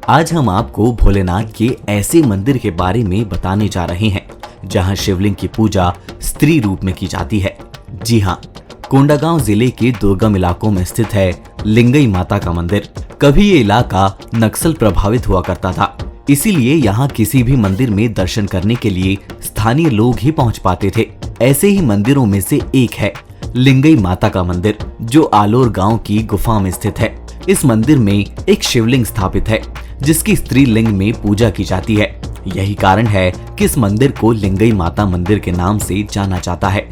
आज हम आपको भोलेनाथ के ऐसे मंदिर के बारे में बताने जा रहे हैं जहां शिवलिंग की पूजा स्त्री रूप में की जाती है। जी हाँ, कोंडागांव जिले के दुर्गम इलाकों में स्थित है लिंगई माता का मंदिर। कभी ये इलाका नक्सल प्रभावित हुआ करता था, इसीलिए यहाँ किसी भी मंदिर में दर्शन करने के लिए स्थानीय लोग ही पहुँच पाते थे। ऐसे ही मंदिरों में से एक है लिंगई माता का मंदिर, जो आलोर गांव की गुफा में स्थित है। इस मंदिर में एक शिवलिंग स्थापित है जिसकी स्त्रीलिंग में पूजा की जाती है। यही कारण है कि इस मंदिर को लिंगई माता मंदिर के नाम से जाना जाता है।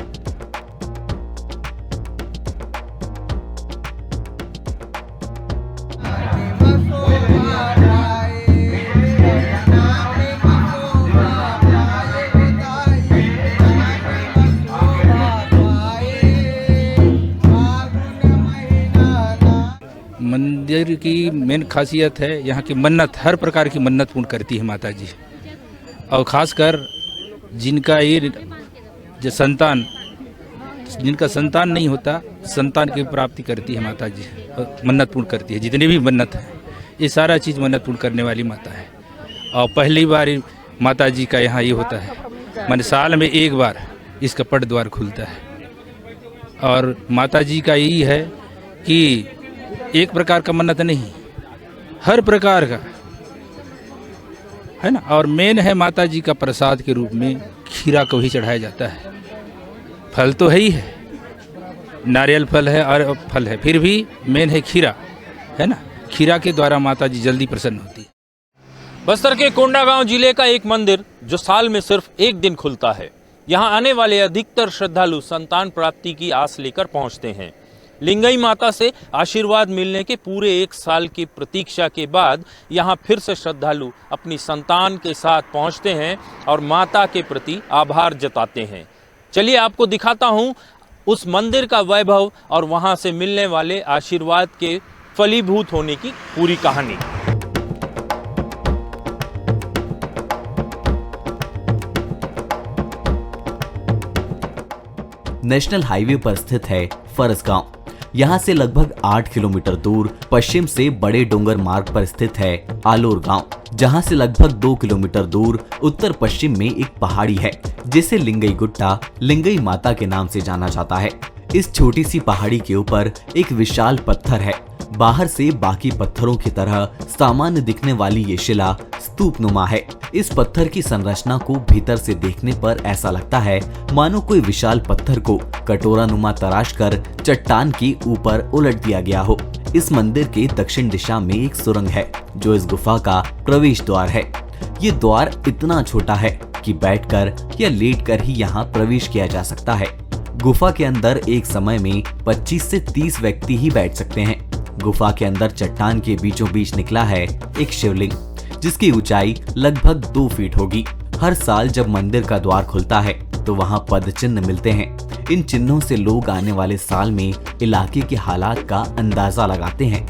मंदिर की मेन खासियत है यहाँ की मन्नत, हर प्रकार की मन्नत पूर्ण करती है माता जी। और ख़ासकर जिनका ये जो जिनका संतान नहीं होता, संतान की प्राप्ति करती है माता जी, मन्नत पूर्ण करती है। जितनी भी मन्नत है, ये सारा चीज़ मन्नत पूर्ण करने वाली माता है। और पहली बार माता जी का यहाँ ये होता है, माने साल में एक बार इसका पट द्वार खुलता है। और माता जी का यही है कि एक प्रकार का मन्नत नहीं, हर प्रकार का है ना। और मेन है माता जी का प्रसाद के रूप में खीरा को ही चढ़ाया जाता है। फल तो है ही है, नारियल फल है और फल है, फिर भी मेन है खीरा, है ना। खीरा के द्वारा माता जी जल्दी प्रसन्न होती है। बस्तर के कोंडागांव जिले का एक मंदिर जो साल में सिर्फ एक दिन खुलता है। यहाँ आने वाले अधिकतर श्रद्धालु संतान प्राप्ति की आस लेकर पहुँचते हैं। लिंगई माता से आशीर्वाद मिलने के पूरे एक साल की प्रतीक्षा के बाद यहाँ फिर से श्रद्धालु अपनी संतान के साथ पहुँचते हैं और माता के प्रति आभार जताते हैं। चलिए आपको दिखाता हूँ उस मंदिर का वैभव और वहाँ से मिलने वाले आशीर्वाद के फलीभूत होने की पूरी कहानी। नेशनल हाईवे पर स्थित है फरस गांव। यहाँ से लगभग 8 किलोमीटर दूर पश्चिम से बड़े डोंगर मार्ग पर स्थित है आलोर गांव, जहाँ से लगभग 2 किलोमीटर दूर उत्तर पश्चिम में एक पहाड़ी है जिसे लिंगई गुट्टा लिंगई माता के नाम से जाना जाता है। इस छोटी सी पहाड़ी के ऊपर एक विशाल पत्थर है। बाहर से बाकी पत्थरों की तरह सामान्य दिखने वाली ये शिला स्तूप नुमा है। इस पत्थर की संरचना को भीतर से देखने पर ऐसा लगता है मानो कोई विशाल पत्थर को कटोरा नुमा तराश कर चट्टान के ऊपर उलट दिया गया हो। इस मंदिर के दक्षिण दिशा में एक सुरंग है जो इस गुफा का प्रवेश द्वार है। ये द्वार इतना छोटा है कि बैठकर या लेटकर ही यहाँ प्रवेश किया जा सकता है। गुफा के अंदर एक समय में 25 से 30 व्यक्ति ही बैठ सकते हैं। गुफा के अंदर चट्टान के बीचों बीच निकला है एक शिवलिंग जिसकी ऊंचाई लगभग 2 फीट होगी। हर साल जब मंदिर का द्वार खुलता है तो वहां पद चिन्ह मिलते हैं। इन चिन्हों से लोग आने वाले साल में इलाके के हालात का अंदाजा लगाते हैं।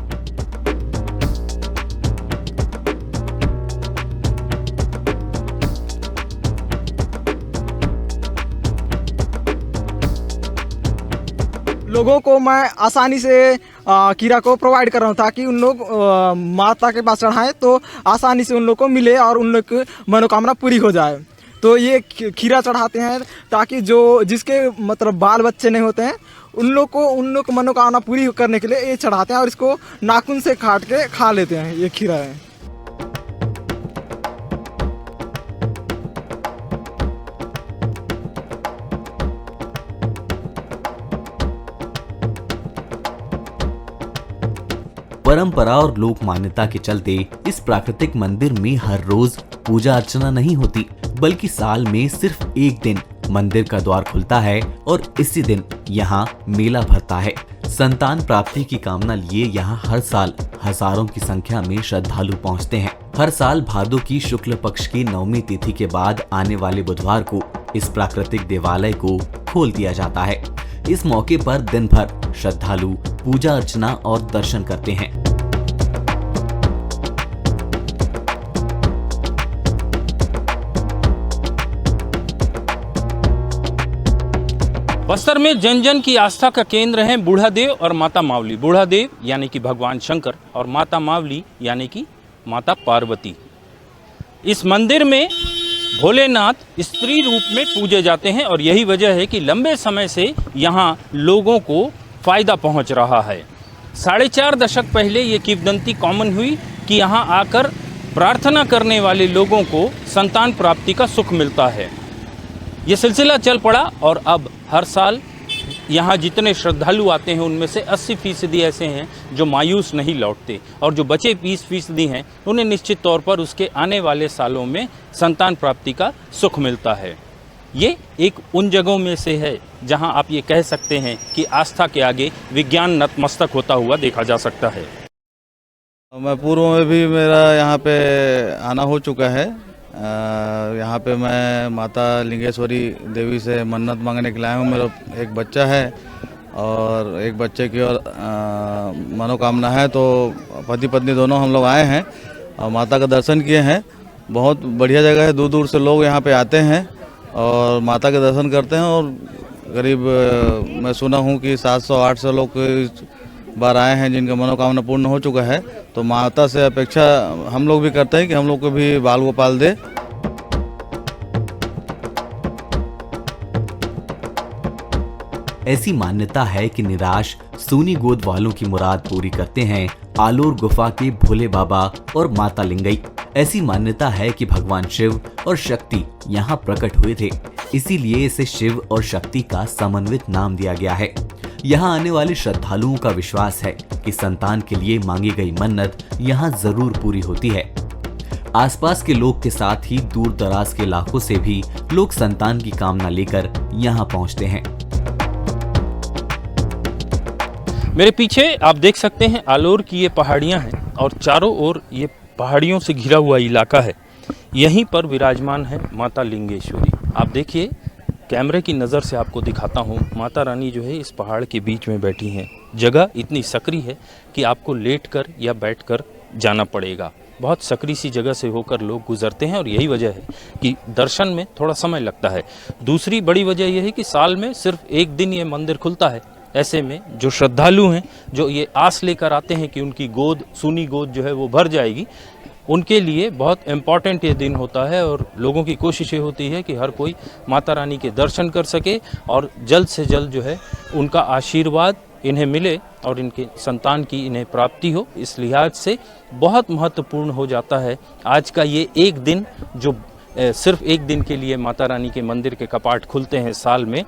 लोगों को मैं आसानी से कीड़ा को प्रोवाइड कर रहा हूँ ताकि उन लोग माता के पास चढ़ाएं तो आसानी से उन लोग को मिले और उन लोग की मनोकामना पूरी हो जाए। तो ये खीरा चढ़ाते हैं ताकि जो जिसके मतलब बाल बच्चे नहीं होते हैं उन लोग को मनोकामना पूरी करने के लिए ये चढ़ाते हैं और इसको नाखून से काट के खा लेते हैं। ये खीरा है। परंपरा और लोक मान्यता के चलते इस प्राकृतिक मंदिर में हर रोज पूजा अर्चना नहीं होती, बल्कि साल में सिर्फ एक दिन मंदिर का द्वार खुलता है और इसी दिन यहाँ मेला भरता है। संतान प्राप्ति की कामना लिए यहाँ हर साल हजारों की संख्या में श्रद्धालु पहुँचते हैं। हर साल भादो की शुक्ल पक्ष की 9वीं तिथि के बाद आने वाले बुधवार को इस प्राकृतिक देवालय को खोल दिया जाता है। इस मौके पर दिन भर श्रद्धालु पूजा अर्चना और दर्शन करते हैं। बस्तर में जन जन की आस्था का केंद्र है बूढ़ा देव और माता मावली। बूढ़ा देव यानी कि भगवान शंकर और माता मावली यानी कि माता पार्वती। इस मंदिर में भोलेनाथ स्त्री रूप में पूजे जाते हैं और यही वजह है कि लंबे समय से यहाँ लोगों को फ़ायदा पहुँच रहा है। 4.5 दशक पहले ये किंवदंती कॉमन हुई कि यहाँ आकर प्रार्थना करने वाले लोगों को संतान प्राप्ति का सुख मिलता है। ये सिलसिला चल पड़ा और अब हर साल यहाँ जितने श्रद्धालु आते हैं उनमें से 80% ऐसे हैं जो मायूस नहीं लौटते और जो बचे 20% हैं उन्हें निश्चित तौर पर उसके आने वाले सालों में संतान प्राप्ति का सुख मिलता है। ये एक उन जगहों में से है जहाँ आप ये कह सकते हैं कि आस्था के आगे विज्ञान नतमस्तक होता हुआ देखा जा सकता है। मैं पूर्व में भी मेरा यहाँ पे आना हो चुका है। यहाँ पे मैं माता लिंगेश्वरी देवी से मन्नत मांगने के लिए आया हूँ। मेरा एक बच्चा है और एक बच्चे की और मनोकामना है, तो पति पत्नी दोनों हम लोग आए हैं और माता का दर्शन किए हैं। बहुत बढ़िया जगह है, दूर दूर से लोग यहाँ पे आते हैं और माता के दर्शन करते हैं और करीब मैं सुना हूँ कि 700-800 लोग इस बार आए हैं जिनका मनोकामना पूर्ण हो चुका है। तो माता से अपेक्षा हम लोग भी करते हैं कि हम लोग को भी बाल गोपाल दे। ऐसी मान्यता है कि निराश सूनी गोद वालों की मुराद पूरी करते हैं आलोर गुफा के भोले बाबा और माता लिंगई। ऐसी मान्यता है कि भगवान शिव और शक्ति यहाँ प्रकट हुए थे, इसीलिए इसे शिव और शक्ति का समन्वित नाम दिया गया है। यहाँ आने वाले श्रद्धालुओं का विश्वास है कि संतान के लिए मांगी गई मन्नत यहाँ जरूर पूरी होती है। आसपास के लोग के साथ ही दूर दराज के इलाकों से भी लोग संतान की कामना लेकर यहाँ पहुँचते हैं। मेरे पीछे आप देख सकते हैं आलोर की ये पहाड़ियाँ हैं और चारों ओर ये पहाड़ियों से घिरा हुआ इलाका है। यहीं पर विराजमान है माता लिंगेश्वरी। आप देखिए, कैमरे की नज़र से आपको दिखाता हूँ, माता रानी जो है इस पहाड़ के बीच में बैठी हैं। जगह इतनी सकरी है कि आपको लेटकर या बैठकर जाना पड़ेगा। बहुत सकरी सी जगह से होकर लोग गुजरते हैं और यही वजह है कि दर्शन में थोड़ा समय लगता है। दूसरी बड़ी वजह यह है कि साल में सिर्फ एक दिन ये मंदिर खुलता है। ऐसे में जो श्रद्धालु हैं, जो ये आस लेकर आते हैं कि उनकी गोद, सूनी गोद जो है वो भर जाएगी, उनके लिए बहुत इम्पॉर्टेंट ये दिन होता है और लोगों की कोशिश ये होती है कि हर कोई माता रानी के दर्शन कर सके और जल्द से जल्द जो है उनका आशीर्वाद इन्हें मिले और इनके संतान की इन्हें प्राप्ति हो। इस लिहाज से बहुत महत्वपूर्ण हो जाता है आज का ये एक दिन, जो सिर्फ एक दिन के लिए माता रानी के मंदिर के कपाट खुलते हैं साल में।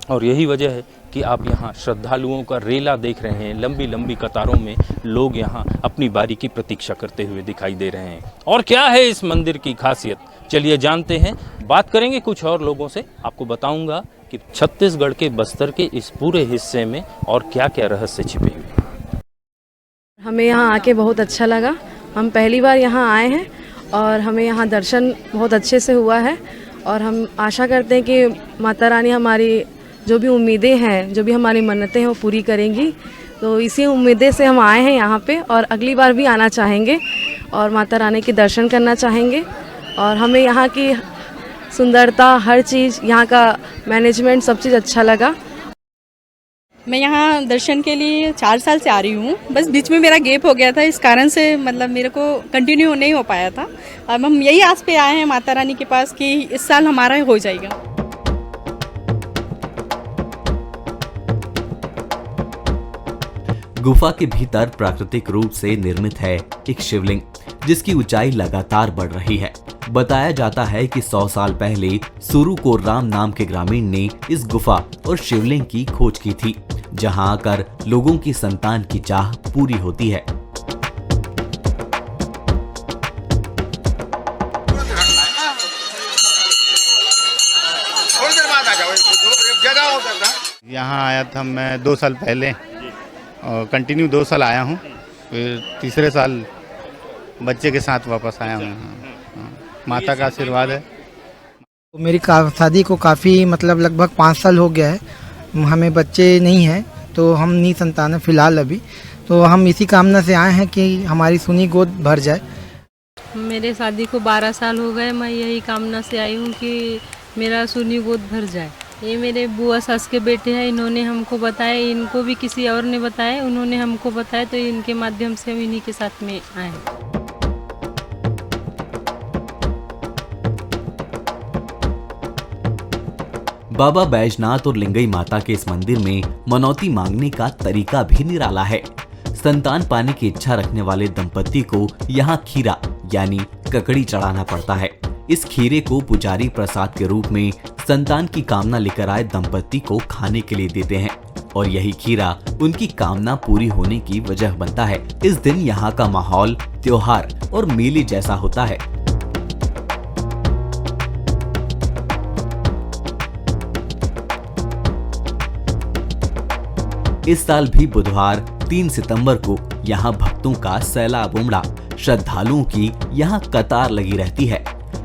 और यही वजह है कि आप यहाँ श्रद्धालुओं का रेला देख रहे हैं। लंबी लंबी कतारों में लोग यहाँ अपनी बारी की प्रतीक्षा करते हुए दिखाई दे रहे हैं। और क्या है इस मंदिर की खासियत, चलिए जानते हैं। बात करेंगे कुछ और लोगों से, आपको बताऊंगा कि छत्तीसगढ़ के बस्तर के इस पूरे हिस्से में और क्या क्या रहस्य छिपे हुए। हमें यहाँ आके बहुत अच्छा लगा। हम पहली बार यहाँ आए हैं और हमें यहाँ दर्शन बहुत अच्छे से हुआ है और हम आशा करते हैं कि माता रानी हमारी जो भी उम्मीदें हैं, जो भी हमारी मन्नतें हैं वो पूरी करेंगी। तो इसी उम्मीदें से हम आए हैं यहाँ पे और अगली बार भी आना चाहेंगे और माता रानी के दर्शन करना चाहेंगे। और हमें यहाँ की सुंदरता, हर चीज़, यहाँ का मैनेजमेंट, सब चीज़ अच्छा लगा। मैं यहाँ दर्शन के लिए 4 साल से आ रही हूँ। बस बीच में मेरा गैप हो गया था, इस कारण से मतलब मेरे को कंटिन्यू नहीं हो पाया था। अब हम यही आस पे आए हैं माता रानी के पास कि इस साल हमारा हो जाएगा। गुफा के भीतर प्राकृतिक रूप से निर्मित है एक शिवलिंग, जिसकी ऊंचाई लगातार बढ़ रही है। बताया जाता है कि 100 साल पहले सुरु कोर्राम नाम के ग्रामीण ने इस गुफा और शिवलिंग की खोज की थी, जहां आकर लोगों की संतान की चाह पूरी होती है। यहाँ आया था मैं 2 साल पहले और कंटिन्यू 2 साल आया हूँ, फिर तीसरे साल बच्चे के साथ वापस आया हूँ। माता का आशीर्वाद है। मेरी शादी को काफ़ी मतलब लगभग 5 साल हो गया है। हमें बच्चे नहीं हैं, तो हम नहीं संतान है फिलहाल अभी। तो हम इसी कामना से आए हैं कि हमारी सुनी गोद भर जाए। मेरे शादी को 12 साल हो गए। मैं यही कामना से आई हूँ कि मेरा सुनी गोद भर जाए। ये मेरे बुआ सास के बेटे हैं, इन्होंने हमको बताया, इनको भी किसी और ने बताया, उन्होंने हमको बताया, तो इनके माध्यम से हम इन्हीं के साथ में आए। बाबा बैजनाथ और लिंगई माता के इस मंदिर में मनौती मांगने का तरीका भी निराला है। संतान पाने की इच्छा रखने वाले दंपति को यहाँ खीरा यानी ककड़ी चढ़ाना पड़ता है। इस खीरे को पुजारी प्रसाद के रूप में संतान की कामना लेकर आए दंपति को खाने के लिए देते हैं और यही खीरा उनकी कामना पूरी होने की वजह बनता है। इस दिन यहाँ का माहौल त्योहार और मेले जैसा होता है। इस साल भी बुधवार 3 सितंबर को यहाँ भक्तों का सैलाब उमड़ा। श्रद्धालुओं की यहाँ कतार लगी रहती है।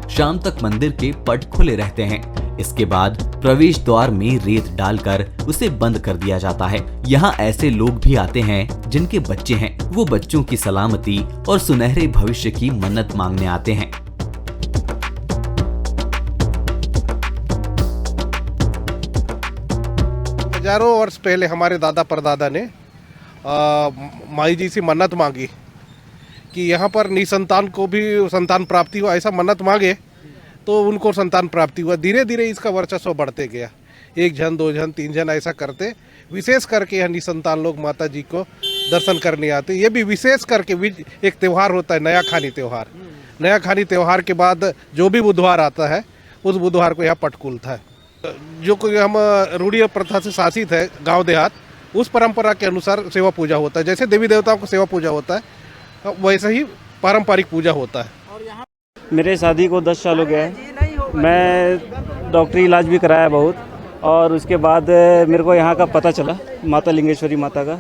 शाम तक मंदिर के पट खुले रहते हैं। इसके बाद प्रवेश द्वार में रेत डालकर उसे बंद कर दिया जाता है। यहाँ ऐसे लोग भी आते हैं जिनके बच्चे हैं। वो बच्चों की सलामती और सुनहरे भविष्य की मन्नत मांगने आते हैं। हजारों वर्ष पहले हमारे दादा परदादा ने माई जी से मन्नत मांगी कि यहाँ पर निसंतान को भी संतान प्राप्ति हो, ऐसा मन्नत मांगे तो उनको संतान प्राप्ति हुआ। धीरे धीरे इसका वर्चस्व बढ़ते गया। 1 जन 2 जन 3 जन ऐसा करते, विशेष करके यहाँ निसंतान लोग माता जी को दर्शन करने आते। ये भी विशेष करके एक त्यौहार होता है, नया खानी त्यौहार। नया खानी त्यौहार के बाद जो भी बुधवार आता है उस बुधवार को यहाँ पट खुलता है। जो कोई हम रूढ़ी प्रथा से शासित है गाँव देहात, उस परंपरा के अनुसार सेवा पूजा होता है। जैसे देवी देवताओं को सेवा पूजा होता है वैसे ही पारंपरिक पूजा होता है। मेरे शादी को 10 साल हो गया है। मैं डॉक्टरी इलाज भी कराया बहुत, और उसके बाद मेरे को यहाँ का पता चला माता लिंगेश्वरी माता का।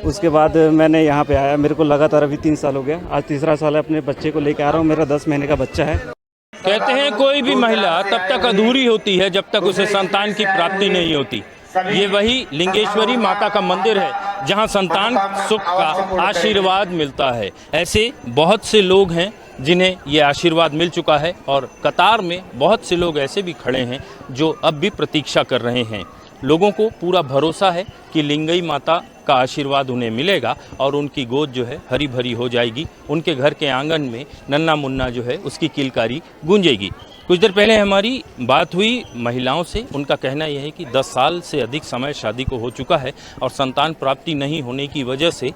उसके बाद मैंने यहाँ पे आया। मेरे को लगातार अभी 3 साल हो गया। आज तीसरा साल है। अपने बच्चे को लेकर आ रहा हूँ। मेरा 10 महीने का बच्चा है। कहते हैं कोई भी महिला तब तक अधूरी होती है जब तक उसे संतान की प्राप्ति नहीं होती। ये वही लिंगेश्वरी माता का मंदिर है जहां संतान सुख का आशीर्वाद मिलता है। ऐसे बहुत से लोग हैं जिन्हें ये आशीर्वाद मिल चुका है और कतार में बहुत से लोग ऐसे भी खड़े हैं जो अब भी प्रतीक्षा कर रहे हैं। लोगों को पूरा भरोसा है कि लिंगई माता का आशीर्वाद उन्हें मिलेगा और उनकी गोद जो है हरी भरी हो जाएगी। उनके घर के आंगन में नन्ना मुन्ना जो है उसकी किलकारी गूंजेगी। कुछ देर पहले हमारी बात हुई महिलाओं से। उनका कहना यह है कि 10 साल से अधिक समय शादी को हो चुका है और संतान प्राप्ति नहीं होने की वजह से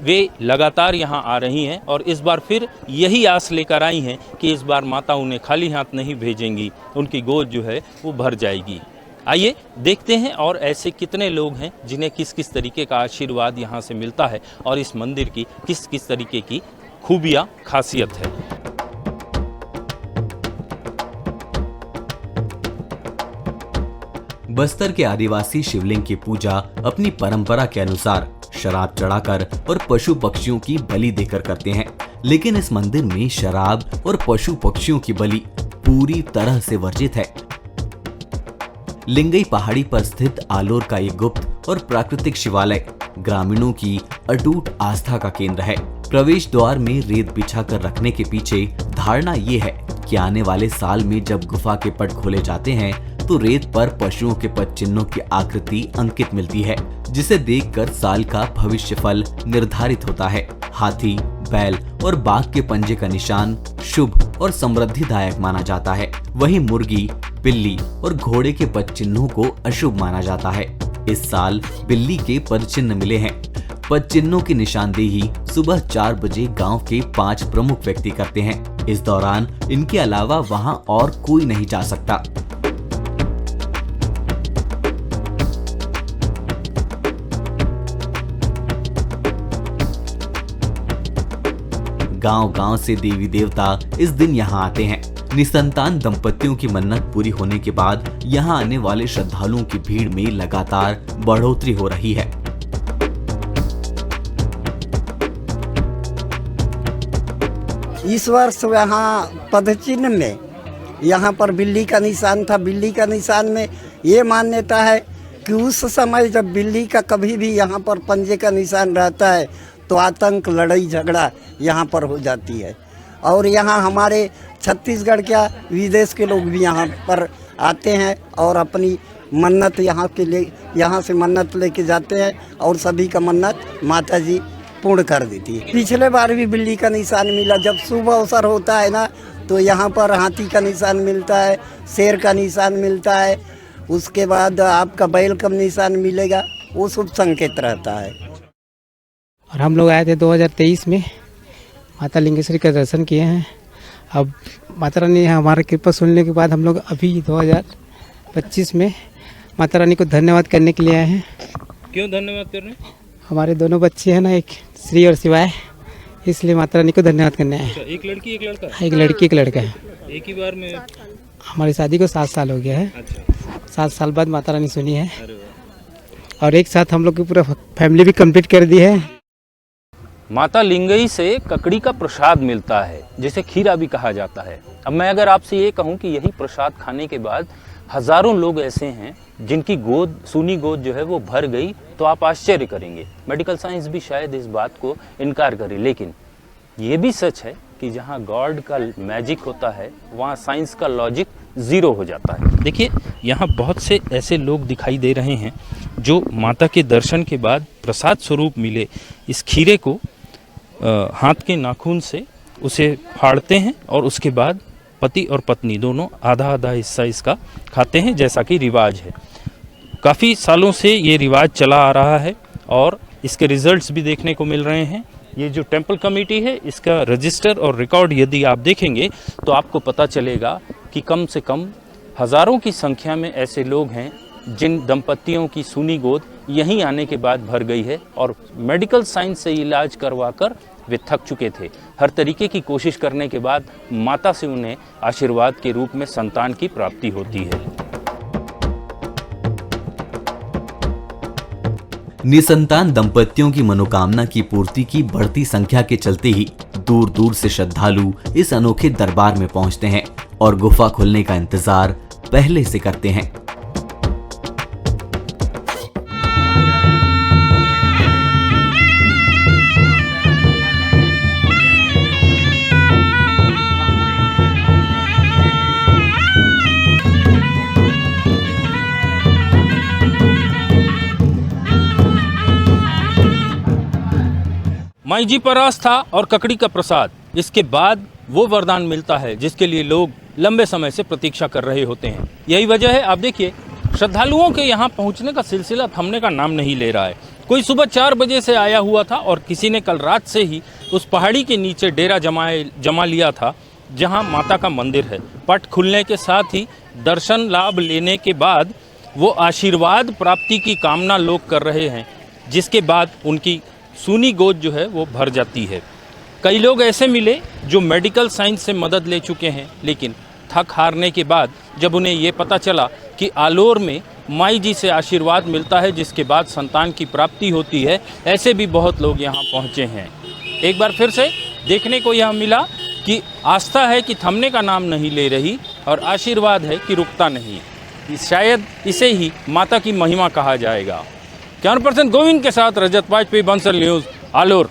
वे लगातार यहाँ आ रही हैं और इस बार फिर यही आस लेकर आई हैं कि इस बार माता उन्हें खाली हाथ नहीं भेजेंगी, उनकी गोद जो है वो भर जाएगी। आइए देखते हैं और ऐसे कितने लोग हैं जिन्हें किस किस तरीके का आशीर्वाद यहाँ से मिलता है और इस मंदिर की किस किस तरीके की खूबियाँ खासियत है। बस्तर के आदिवासी शिवलिंग की पूजा अपनी परंपरा के अनुसार शराब चढ़ाकर और पशु पक्षियों की बलि देकर करते हैं, लेकिन इस मंदिर में शराब और पशु पक्षियों की बलि पूरी तरह से वर्जित है। लिंगई पहाड़ी पर स्थित आलोर का ये गुप्त और प्राकृतिक शिवालय ग्रामीणों की अटूट आस्था का केंद्र है। प्रवेश द्वार में रेत बिछाकर रखने के पीछे धारणा ये है कि आने वाले साल में जब गुफा के पट खोले जाते हैं तो रेत पर पशुओं के पद चिन्हों की आकृति अंकित मिलती है, जिसे देखकर साल का भविष्य फल निर्धारित होता है। हाथी, बैल और बाघ के पंजे का निशान शुभ और समृद्धिदायक माना जाता है। वहीं मुर्गी, बिल्ली और घोड़े के पद चिन्हों को अशुभ माना जाता है। इस साल बिल्ली के पद चिन्ह मिले हैं। पद चिन्हों की निशानदेही सुबह 4 बजे गांव के 5 प्रमुख व्यक्ति करते हैं। इस दौरान इनके अलावा वहां और कोई नहीं जा सकता। गांव-गांव से देवी देवता इस दिन यहां आते हैं। निसंतान दंपतियों की मन्नत पूरी होने के बाद यहां आने वाले श्रद्धालुओं की भीड़ में लगातार बढ़ोतरी हो रही है। इस वर्ष यहाँ पदचिन्ह में यहाँ पर बिल्ली का निशान था। बिल्ली का निशान में ये मान्यता है कि उस समय जब बिल्ली का कभी भी यहाँ पर पंजे का निशान रहता है तो आतंक, लड़ाई झगड़ा यहाँ पर हो जाती है। और यहाँ हमारे छत्तीसगढ़ क्या विदेश के लोग भी यहाँ पर आते हैं और अपनी मन्नत यहाँ से मन्नत लेके जाते हैं और सभी का मन्नत माता जी पूर्ण कर देती है। पिछले बार भी बिल्ली का निशान मिला। जब शुभ अवसर होता है ना तो यहाँ पर हाथी का निशान मिलता है, शेर का निशान मिलता है उसके बाद आपका बैल का निशान मिलेगा, वो शुभ संकेत रहता है। और हम लोग आए थे 2023 में, माता लिंगेश्वरी का दर्शन किए हैं। अब माता रानी हमारी कृपा सुनने के बाद हम लोग अभी 2025 में माता रानी को धन्यवाद करने के लिए आए हैं। क्यों धन्यवाद कर रहे हैं? हमारे दोनों बच्चे हैं ना, एक श्री और शिवाय, इसलिए माता रानी को धन्यवाद करने आए हैं। एक लड़की एक लड़का? एक लड़की एक लड़का है। एक ही बार में? हमारी शादी को 7 साल हो गया है। अच्छा। 7 साल बाद माता रानी सुनी है और एक साथ हम लोग की पूरा फैमिली भी कंप्लीट कर दी है। माता लिंगई से ककड़ी का प्रसाद मिलता है, जिसे खीरा भी कहा जाता है। अब मैं अगर आपसे ये कहूँ कि यही प्रसाद खाने के बाद हजारों लोग ऐसे हैं जिनकी गोद, सूनी गोद जो है वो भर गई, तो आप आश्चर्य करेंगे। मेडिकल साइंस भी शायद इस बात को इनकार करे, लेकिन ये भी सच है कि जहाँ गॉड का मैजिक होता है वहाँ साइंस का लॉजिक ज़ीरो हो जाता है। देखिए, यहाँ बहुत से ऐसे लोग दिखाई दे रहे हैं जो माता के दर्शन के बाद प्रसाद स्वरूप मिले इस खीरे को हाथ के नाखून से उसे फाड़ते हैं और उसके बाद पति और पत्नी दोनों आधा आधा हिस्सा इसका खाते हैं, जैसा कि रिवाज है। काफ़ी सालों से ये रिवाज चला आ रहा है और इसके रिजल्ट्स भी देखने को मिल रहे हैं। ये जो टेंपल कमेटी है, इसका रजिस्टर और रिकॉर्ड यदि आप देखेंगे तो आपको पता चलेगा कि कम से कम हज़ारों की संख्या में ऐसे लोग हैं जिन दंपतियों की सूनी गोद यहीं आने के बाद भर गई है और मेडिकल साइंस से इलाज करवाकर वे थक चुके थे। हर तरीके की कोशिश करने के बाद माता से उन्हें आशीर्वाद के रूप में संतान की प्राप्ति होती है। निसंतान दंपतियों की मनोकामना की पूर्ति की बढ़ती संख्या के चलते ही दूर दूर से श्रद्धालु इस अनोखे दरबार में पहुंचते हैं और गुफा खुलने का इंतजार पहले से करते हैं। माई जी पर आस्था और ककड़ी का प्रसाद, इसके बाद वो वरदान मिलता है जिसके लिए लोग लंबे समय से प्रतीक्षा कर रहे होते हैं। यही वजह है, आप देखिए, श्रद्धालुओं के यहाँ पहुँचने का सिलसिला थमने का नाम नहीं ले रहा है। कोई सुबह 4 बजे से आया हुआ था और किसी ने कल रात से ही उस पहाड़ी के नीचे डेरा जमा लिया था जहाँ माता का मंदिर है। पट खुलने के साथ ही दर्शन लाभ लेने के बाद वो आशीर्वाद प्राप्ति की कामना लोग कर रहे हैं, जिसके बाद उनकी सूनी गोद जो है वो भर जाती है। कई लोग ऐसे मिले जो मेडिकल साइंस से मदद ले चुके हैं, लेकिन थक हारने के बाद जब उन्हें ये पता चला कि आलोर में माई जी से आशीर्वाद मिलता है जिसके बाद संतान की प्राप्ति होती है, ऐसे भी बहुत लोग यहाँ पहुँचे हैं। एक बार फिर से देखने को यह मिला कि आस्था है कि थमने का नाम नहीं ले रही और आशीर्वाद है कि रुकता नहीं। शायद इसे ही माता की महिमा कहा जाएगा। कैमरा पर्सन गोविंद के साथ रजत वाजपेयी, बंसल न्यूज़, आलोर।